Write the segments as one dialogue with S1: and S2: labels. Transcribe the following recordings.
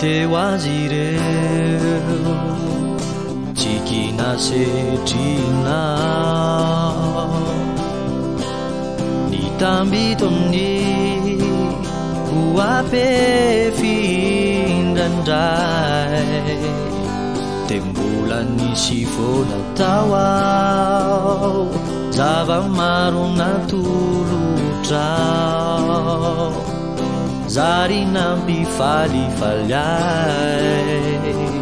S1: teo azy ireo tsy kina setrinao ny tambito amin'ny hoapefindrandray de mbola nisy foana tao ao zava-maro natolotrao zary nampifalifaliay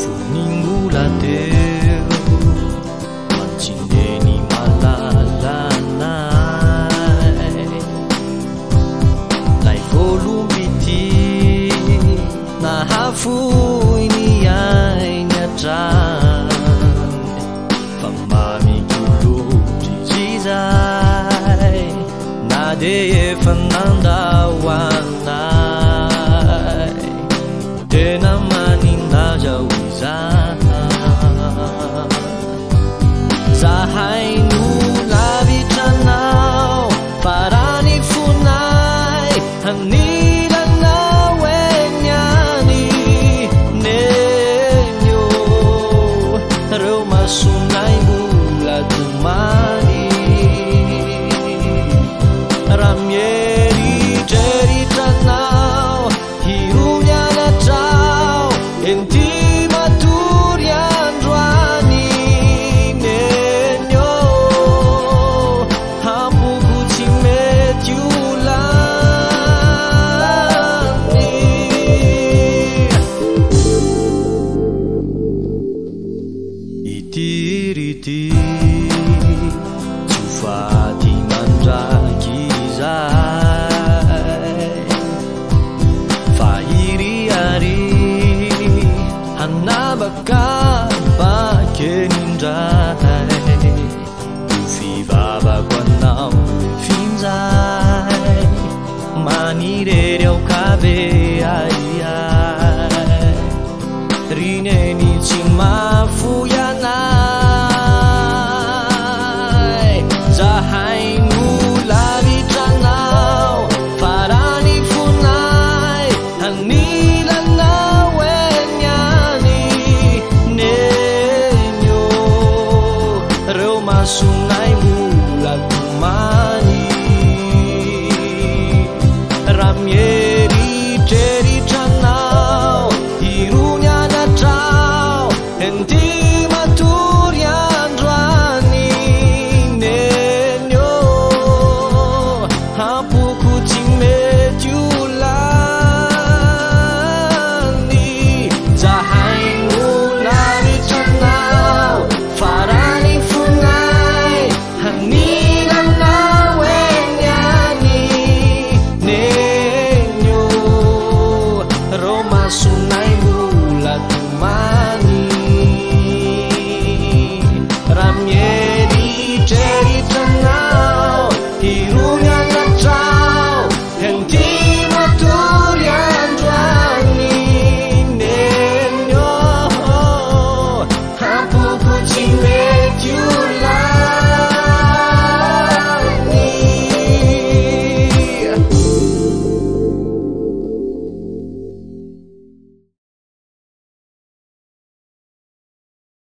S1: voningola teo mantsindeny malalanay lay volombity nahafoy ny ainy atrany fa mamikolory zizay na de efa nandao anay tena maninaza ho zahay no lavitranao farany fonay hanilanao eniany nenyo reo masonay mbola domany raha mieritreritranao hirony alatrao enti matory androany nenyo hampoko tsy mety olany itirity tsy faty mandraky izay fa iriary hanabaka bakenindray fivavako anao finzay manirery ao kabe ai rineny tsy